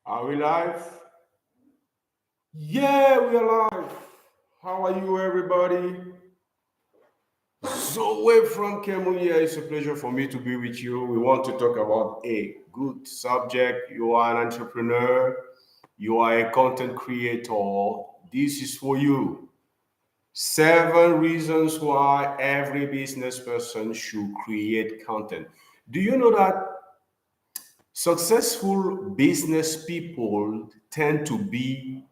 Are we live? Yeah, we are live. How are you, everybody? Zoe from Kemu here. It's a pleasure for me to be with you. We want to talk about a good subject. You are an entrepreneur, you are a content creator. This is for you. 7 reasons why every business person should create content. Do you know that successful business people tend to be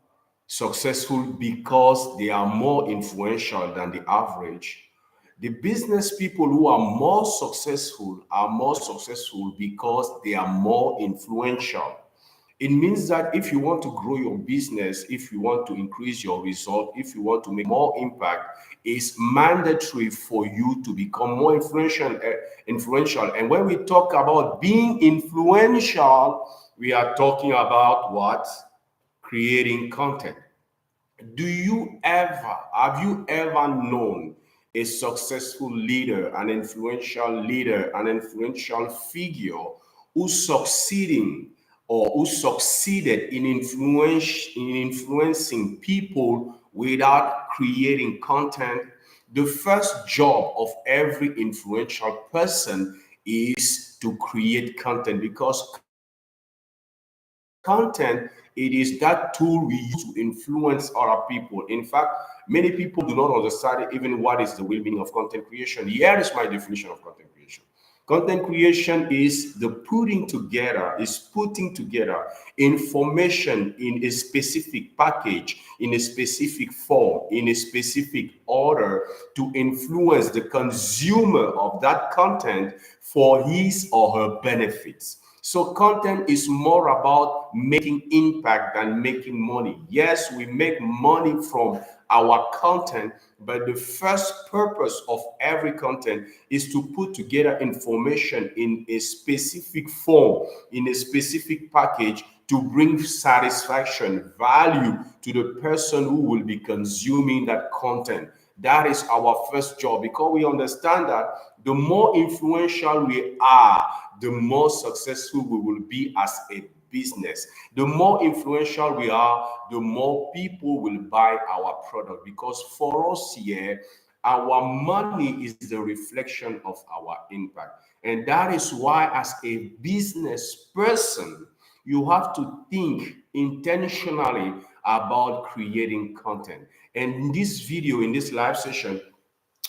successful because they are more influential than the average? The business people who are more successful because they are more influential. It means that if you want to grow your business, if you want to increase your result, if you want to make more impact, it's mandatory for you to become more influential. And when we talk about being influential, we are talking about what? Creating content. Have you ever known a successful leader, an influential leader, an influential figure who succeeded in influencing people without creating content? The first job of every influential person is to create content, because content, it is that tool we use to influence other people. In fact, many people do not understand even what is the real meaning of content creation. Here is my definition of content creation. Content creation is putting together information in a specific package, in a specific form, in a specific order to influence the consumer of that content for his or her benefits. So content is more about making impact than making money. Yes, we make money from our content, but the first purpose of every content is to put together information in a specific form, in a specific package, to bring satisfaction, value to the person who will be consuming that content. That is our first job, because we understand that the more influential we are, the more successful we will be as a business. The more influential we are, the more people will buy our product. Because for us here, our money is the reflection of our impact. And that is why, as a business person, you have to think intentionally about creating content. And in this video, in this live session,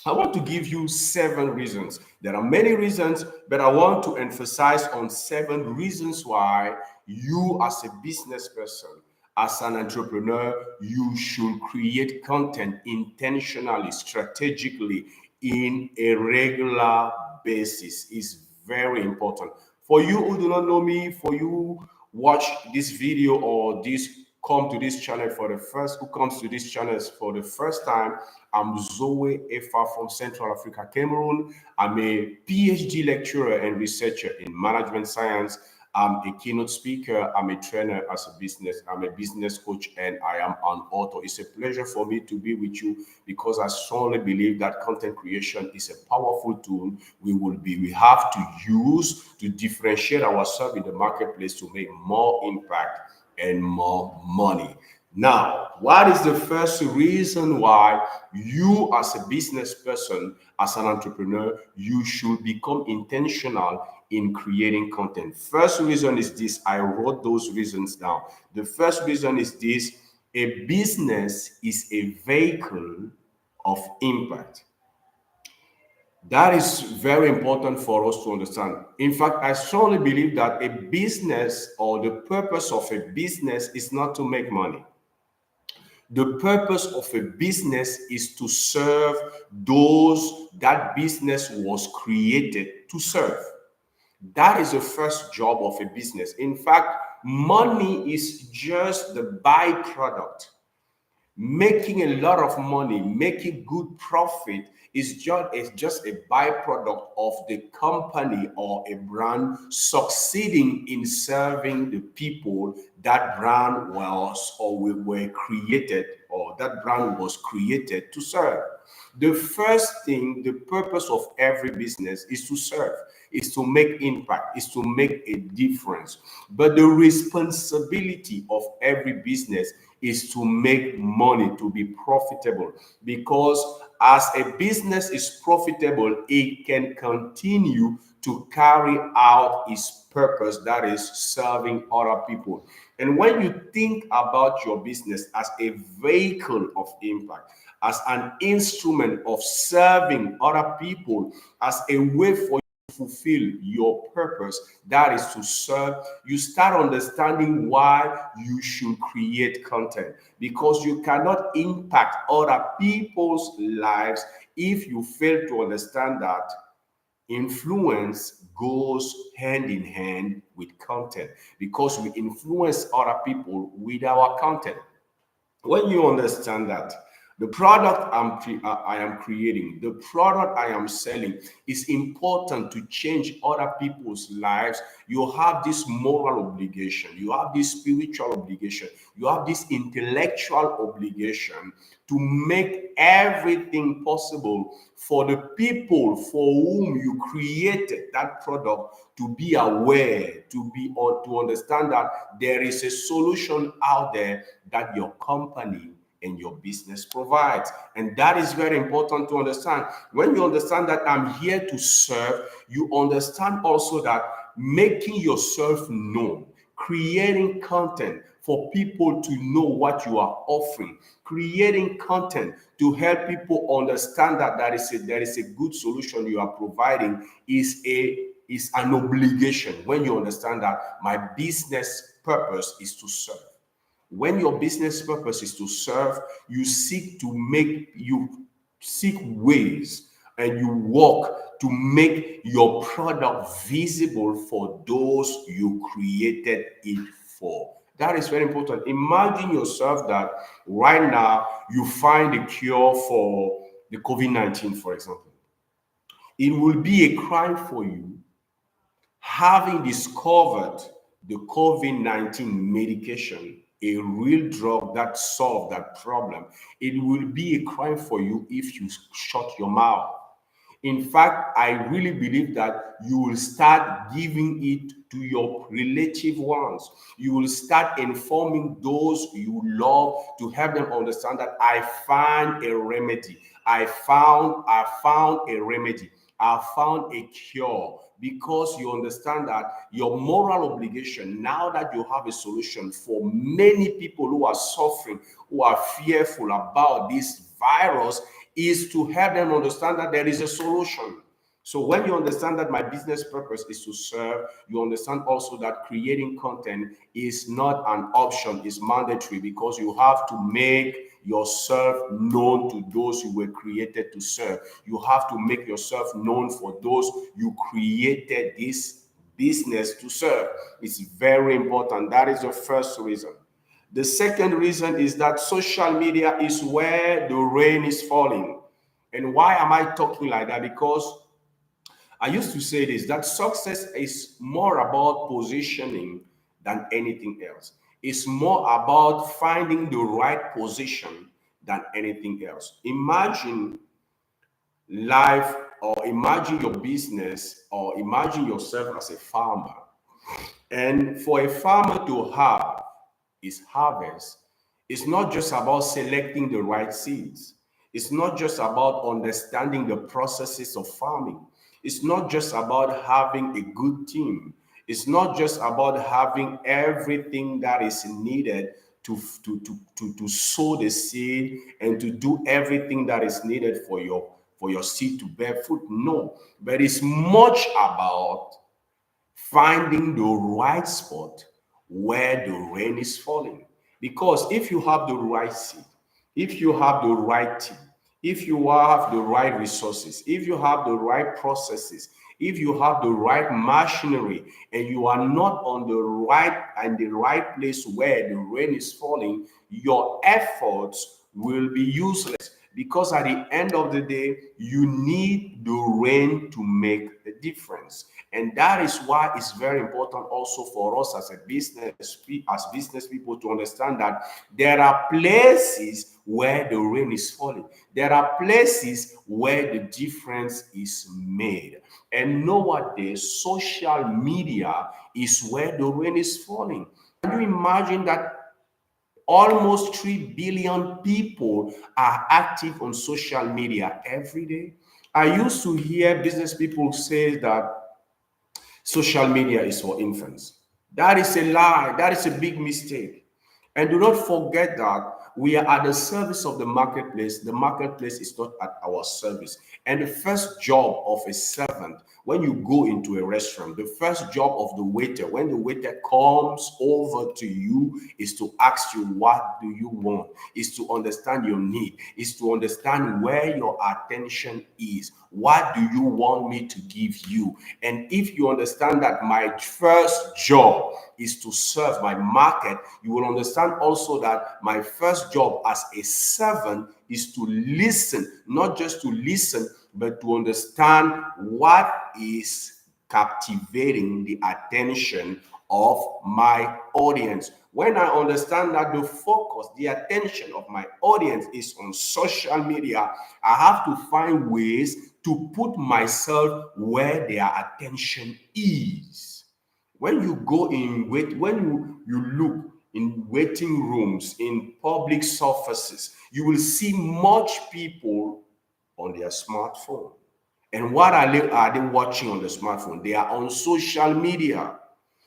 I want to give you 7 reasons. There are many reasons, but I want to emphasize on 7 reasons why you, as a business person, as an entrepreneur, you should create content intentionally, strategically, in a regular basis. Is very important. For you who do not know me, for you watch this video or this come to this channel for the first who comes to this channel for the first time, I'm Zoe Efa from Central Africa, Cameroon. I'm a PhD lecturer and researcher in management science. I'm a keynote speaker. I'm a trainer I'm a business coach, and I am an author. It's a pleasure for me to be with you, because I strongly believe that content creation is a powerful tool we have to use to differentiate ourselves in the marketplace to make more impact and more money. Now, what is the first reason why you, as a business person, as an entrepreneur, you should become intentional in creating content? First reason is this. I wrote those reasons down. The first reason is this: a business is a vehicle of impact. That is very important for us to understand. In fact, I strongly believe that a business, or the purpose of a business, is not to make money. The purpose of a business is to serve those that business was created to serve. That is the first job of a business. In fact, money is just the byproduct. Making a lot of money, making good profit is just a byproduct of the company or a brand succeeding in serving the people that brand was or were created, or that brand was created to serve. The first thing, the purpose of every business is to serve. is to make impact, is to make a difference. But the responsibility of every business is to make money, to be profitable. Because as a business is profitable, it can continue to carry out its purpose, that is serving other people. And when you think about your business as a vehicle of impact, as an instrument of serving other people, as a way for you to fulfill your purpose, that is to serve, you start understanding why you should create content. Because you cannot impact other people's lives if you fail to understand that influence goes hand in hand with content, because we influence other people with our content. When you understand that the product I am creating, the product I am selling is important to change other people's lives, you have this moral obligation, you have this spiritual obligation, you have this intellectual obligation to make everything possible for the people for whom you created that product to be aware, to be, or to understand that there is a solution out there that your company and your business provides. And that is very important to understand. When you understand that I'm here to serve, you understand also that making yourself known, creating content for people to know what you are offering, creating content to help people understand that there is a good solution you are providing is an obligation. When you understand that my business purpose is to serve. When your business purpose is to serve, you seek ways and you work to make your product visible for those you created it for. That is very important. Imagine yourself that right now you find a cure for the COVID-19, for example. It will be a crime for you, having discovered the COVID-19 medication, a real drug that solved that problem. It will be a crime for you if you shut your mouth. In fact, I really believe that you will start giving it to your relative ones. You will start informing those you love to help them understand that I found a remedy. I found a remedy. I found a cure, because you understand that your moral obligation, now that you have a solution for many people who are suffering, who are fearful about this virus, is to help them understand that there is a solution. So when you understand that my business purpose is to serve, you understand also that creating content is not an option, it's mandatory, because you have to make yourself known to those you were created to serve. You have to make yourself known for those you created this business to serve. It's very important. That is the first reason. The second reason is that social media is where the rain is falling. And why am I talking like that? Because I used to say this, that success is more about positioning than anything else. It's more about finding the right position than anything else. Imagine life, or imagine your business, or imagine yourself as a farmer. And for a farmer to have his harvest, it's not just about selecting the right seeds. It's not just about understanding the processes of farming. It's not just about having a good team. It's not just about having everything that is needed to sow the seed and to do everything that is needed for your seed to bear fruit. No, but it's much about finding the right spot where the rain is falling. Because if you have the right seed, if you have the right team, if you have the right resources, if you have the right processes, if you have the right machinery, and you are not on the right place where the rain is falling, your efforts will be useless. Because at the end of the day, you need the rain to make the difference. And that is why it's very important also for us as business people to understand that there are places where the rain is falling. There are places where the difference is made. And nowadays, social media is where the rain is falling. Can you imagine that almost 3 billion people are active on social media every day? I used to hear business people say that social media is for infants. That is a lie. That is a big mistake. And do not forget that we are at the service of the marketplace. The marketplace is not at our service. And the first job of a servant, when you go into a restaurant, the first job of the waiter, when the waiter comes over to you, is to ask you, what do you want? Is to understand your need, is to understand where your attention is. What do you want me to give you? And if you understand that my first job is to serve my market, you will understand also that my first job as a servant is to listen, not just to listen, but to understand what is captivating the attention of my audience. When I understand that the focus, the attention of my audience is on social media, I have to find ways to put myself where their attention is. When you go in when you look in waiting rooms, in public surfaces, you will see much people on their smartphone. And what are they watching on the smartphone? They are on social media.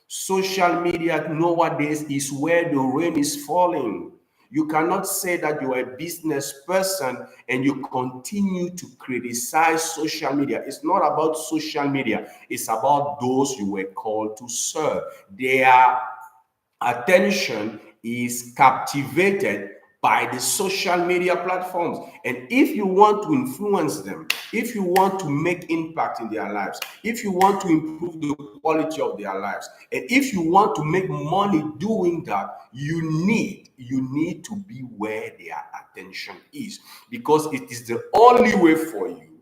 Social media nowadays is where the rain is falling. You cannot say that you are a business person and you continue to criticize social media. It's not about social media. It's about those you were called to serve. Their attention is captivated by the social media platforms. And if you want to influence them, if you want to make impact in their lives, if you want to improve the quality of their lives, and if you want to make money doing that, you need to be where their attention is, because it is the only way for you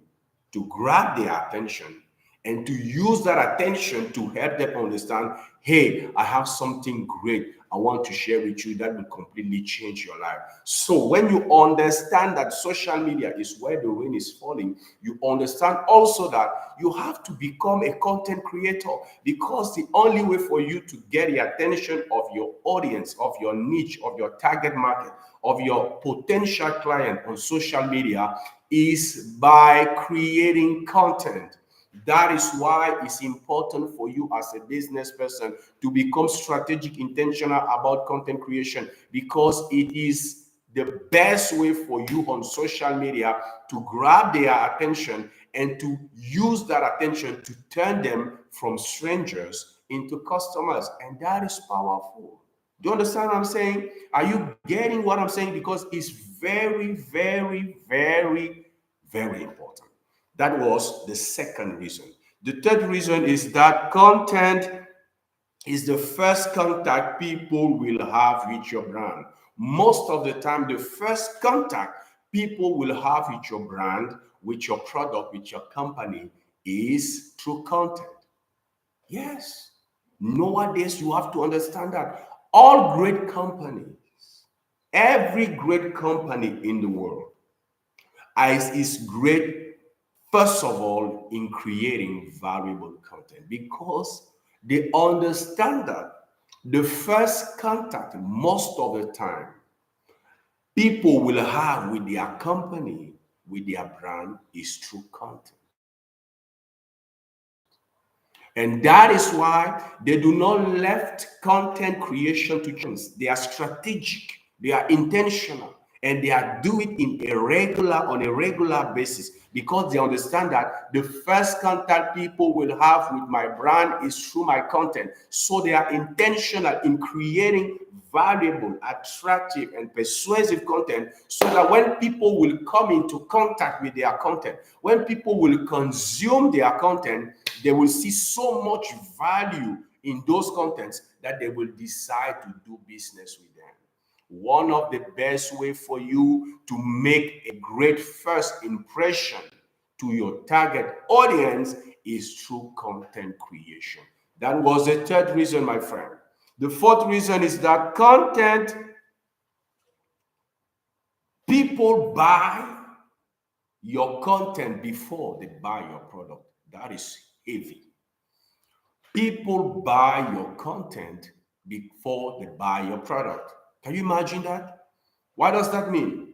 to grab their attention and to use that attention to help them understand, hey, I have something great I want to share with you that will completely change your life. So when you understand that social media is where the rain is falling, you understand also that you have to become a content creator, because the only way for you to get the attention of your audience, of your niche, of your target market, of your potential client on social media is by creating content. That is why it's important for you as a business person to become strategic, intentional about content creation, because it is the best way for you on social media to grab their attention and to use that attention to turn them from strangers into customers. And that is powerful. Do you understand what I'm saying? Are you getting what I'm saying? Because it's very, very, very, very important. That was the second reason. The third reason is that content is the first contact people will have with your brand. Most of the time, the first contact people will have with your brand, with your product, with your company is through content. Yes. Nowadays, you have to understand that all great companies, every great company in the world, is great, first of all, in creating valuable content, because they understand that the first contact, most of the time, people will have with their company, with their brand, is through content. And that is why they do not left content creation to chance. They are strategic, they are intentional, and they are doing it on a regular basis, because they understand that the first contact people will have with my brand is through my content. So they are intentional in creating valuable, attractive, and persuasive content, so that when people will come into contact with their content, when people will consume their content, they will see so much value in those contents that they will decide to do business with them. One of the best way for you to make a great first impression to your target audience is through content creation. That was the third reason, my friend. The fourth reason is that content People buy your content before they buy your product. That is heavy. People buy your content before they buy your product. Can you imagine that? What does that mean?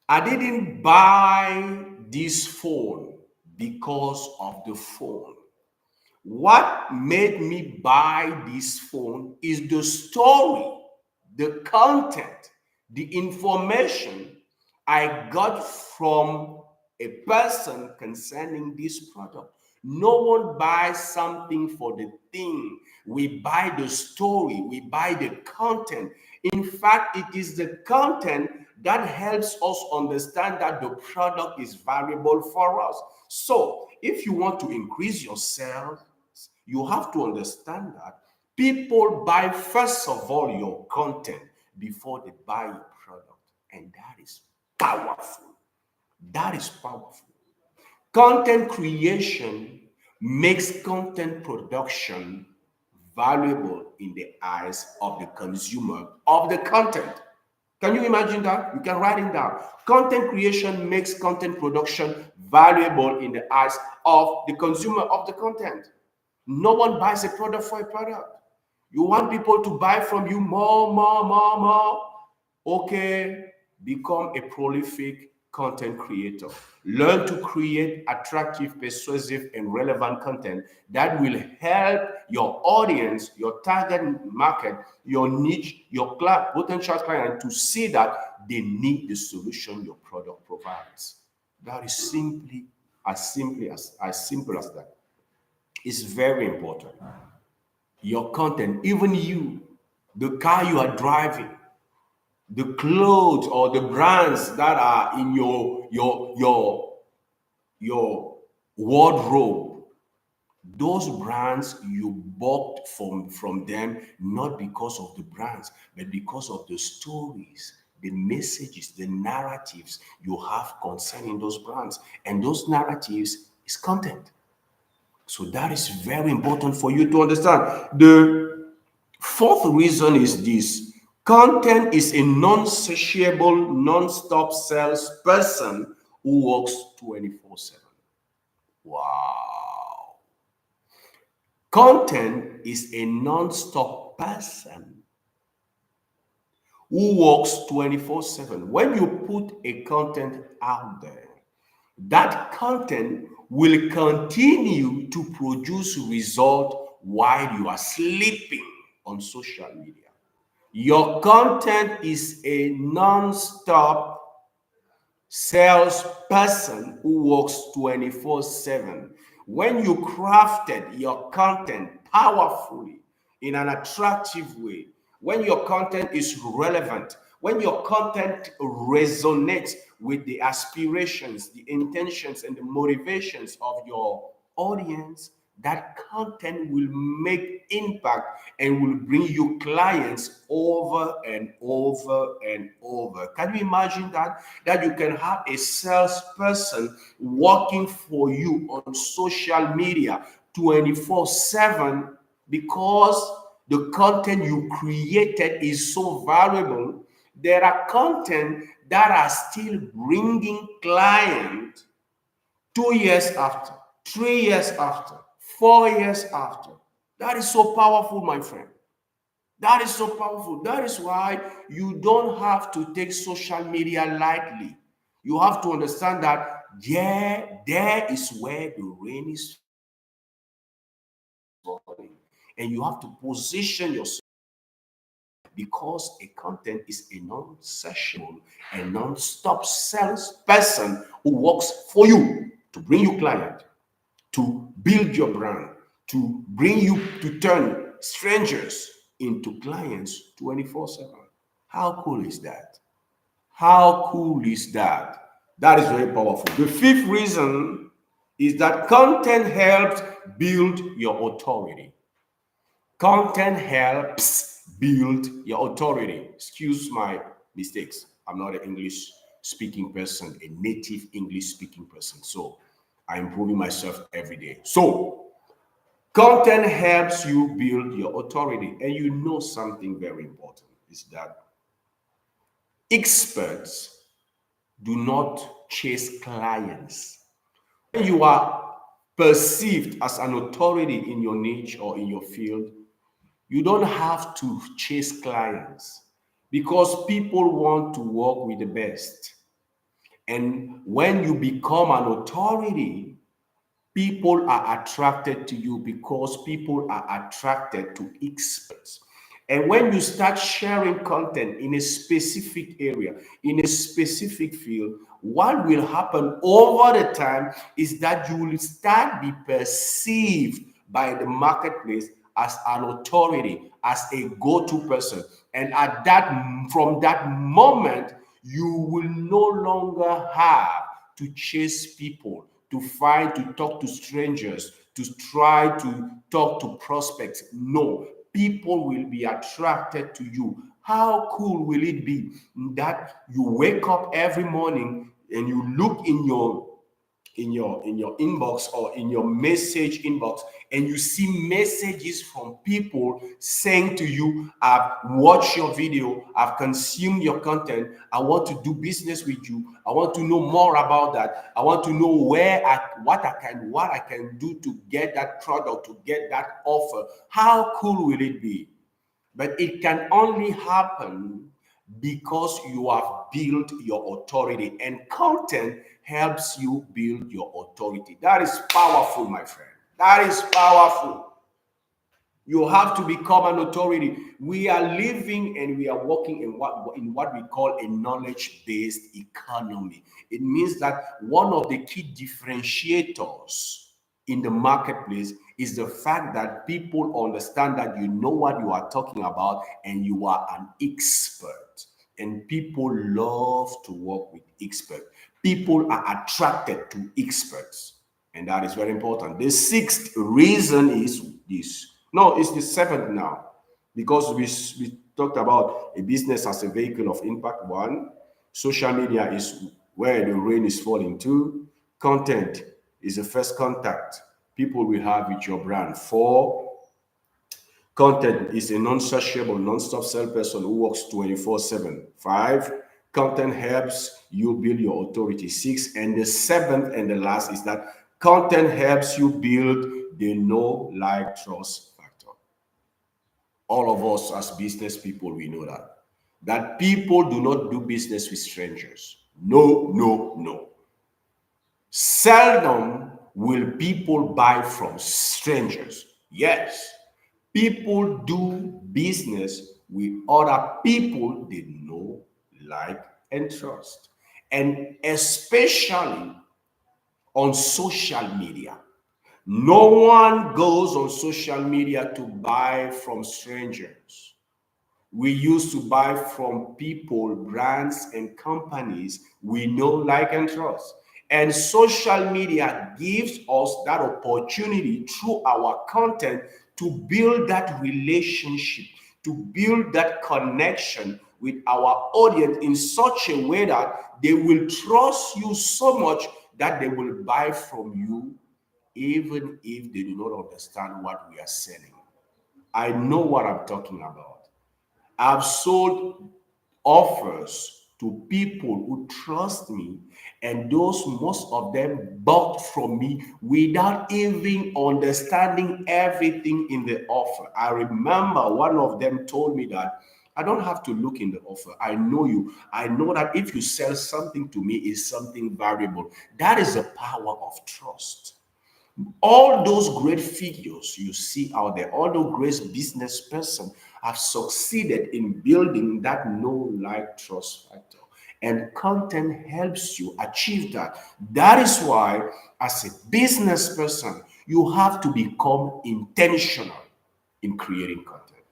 I didn't buy this phone because of the phone. What made me buy this phone is the story, the content, the information I got from a person concerning this product. No one buys something for the thing. We buy the story, we buy the content. In fact, it is the content that helps us understand that the product is valuable for us. So, if you want to increase your sales, you have to understand that people buy first of all your content before they buy your product. And that is powerful. That is powerful. Content creation makes content production valuable in the eyes of the consumer of the content. Can you imagine that? You can write it down. Content creation makes content production valuable in the eyes of the consumer of the content. No one buys a product for a product. You want people to buy from you more, more, more, more. Okay, become a prolific content creator. Learn to create attractive, persuasive, and relevant content that will help your audience, your target market, your niche, your potential client to see that they need the solution your product provides. That is as simple as that. It's very important. Your content, even you, the car you are driving, the clothes or the brands that are in your wardrobe, those brands you bought from them not because of the brands, but because of the stories, the messages, the narratives you have concerning those brands. And those narratives is content. So that is very important for you to understand. The fourth reason is this: content is a non-satiable, non-stop salesperson who works 24/7. Wow. Content is a non-stop person who works 24/7. When you put a content out there, that content will continue to produce result while you are sleeping on social media. Your content is a non-stop salesperson who works 24/7. When you crafted your content powerfully in an attractive way, when your content is relevant, when your content resonates with the aspirations, the intentions, and the motivations of your audience, that content will make impact and will bring you clients over and over and over. Can you imagine that? That you can have a salesperson working for you on social media 24/7 because the content you created is so valuable. There are content that are still bringing clients 2 years after, 3 years after, 4 years after. That is so powerful, my friend. That is so powerful. That is why you don't have to take social media lightly. You have to understand that, yeah, there is where the rain is falling. And you have to position yourself, because a content is a non-sessional and non-stop salesperson who works for you to bring you client, to build your brand, to bring you to turn strangers into clients 24/7. How cool is that? How cool is that? That is very powerful. The fifth reason is that content helps build your authority. Content helps build your authority. Excuse my mistakes. I'm not an English speaking person, a native English speaking person. So I'm improving myself every day. So content helps you build your authority. And you know something very important is that Experts do not chase clients. When you are perceived as an authority in your niche or in your field, you don't have to chase clients because people want to work with the best. And when you become an authority, people are attracted to you because people are attracted to experts. And when you start sharing content in a specific area, in a specific field, what will happen over the time is that you will start be perceived by the marketplace as an authority, as a go-to person. And from that moment, you will no longer have to chase people, to talk to strangers, to try to talk to prospects. No, people will be attracted to you. How cool will it be that you wake up every morning and you look in your inbox or in your message inbox and you see messages from people saying to you, I've watched your video, I've consumed your content, I want to do business with you, I want to know more about that, I want to know what I can do to get that product, to get that offer. How cool will it be? But it can only happen because you have built your authority, and content helps you build your authority. That is powerful, my friend. That is powerful. You have to become an authority. We are living and we are working in what we call a knowledge-based economy. It means that one of the key differentiators in the marketplace is the fact that people understand that you know what you are talking about and you are an expert. And people love to work with experts. People are attracted to experts. And that is very important. The sixth reason is this. No, it's the seventh now. Because we talked about a business as a vehicle of impact. One, social media is where the rain is falling to. Content is the first contact people will have with your brand. Four, content is a non-sociable, non-stop salesperson who works 24/7. Five, content helps you build your authority. Six, and the seventh and the last is that content helps you build the know, like, trust factor. All of us as business people, we know that people do not do business with strangers. No, no, no. Seldom will people buy from strangers. Yes, people do business with other people they know, like, and trust. And especially on social media. No one goes on social media to buy from strangers. We used to buy from people, brands, and companies we know, like, and trust. And social media gives us that opportunity through our content to build that relationship, to build that connection with our audience in such a way that they will trust you so much that they will buy from you even if they do not understand what we are selling. I know what I'm talking about. I've sold offers to people who trust me, and most of them bought from me without even understanding everything in the offer. I remember one of them told me that I don't have to look in the offer. I know you. I know that if you sell something to me, it's something valuable. That is the power of trust. All those great figures you see out there, all those great business person have succeeded in building that know, like, trust factor. And content helps you achieve that. That is why, as a business person, you have to become intentional in creating content.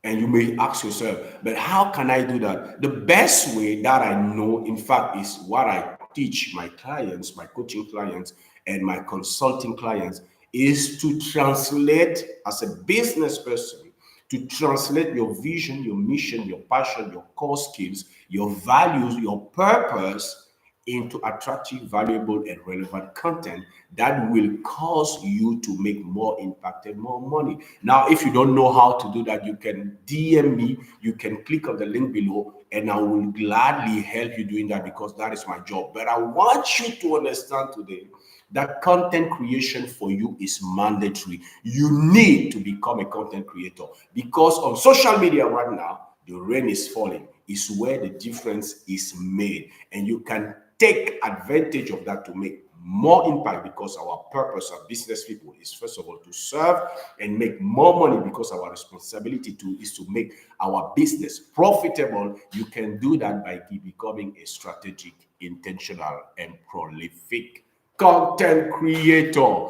And you may ask yourself, but how can I do that? The best way that I know, in fact, is what I teach my clients, my coaching clients, and my consulting clients, is to translate, as a business person, to translate your vision, your mission, your passion, your core skills, your values, your purpose into attractive, valuable, and relevant content that will cause you to make more impact and more money. Now, if you don't know how to do that, you can DM me, you can click on the link below, and I will gladly help you doing that because that is my job. But I want you to understand today that content creation for you is mandatory. You need to become a content creator because on social media right now, the rain is falling. Is where the difference is made, and you can take advantage of that to make more impact because our purpose as business people is first of all to serve and make more money because our responsibility is to make our business profitable. You can do that by becoming a strategic, intentional, and prolific content creator.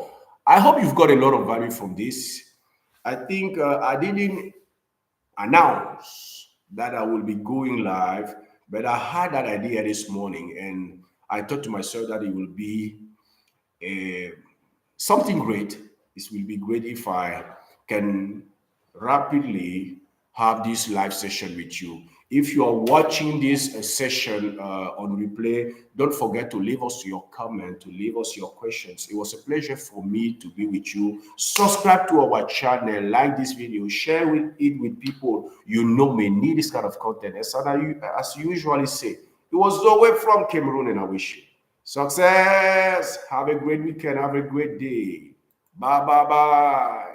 I hope you've got a lot of value from this. I think I didn't announce that I will be going live, but I had that idea this morning and I thought to myself that it will be a, something great. This will be great if I can rapidly have this live session with you. If you are watching this session on replay, don't forget to leave us your comment, to leave us your questions. It was a pleasure for me to be with you. Subscribe to our channel, like this video, share it with people you know may need this kind of content. As you usually say, it was Zoe from Cameroon, and I wish you success. Have a great weekend. Have a great day. Bye, bye, bye.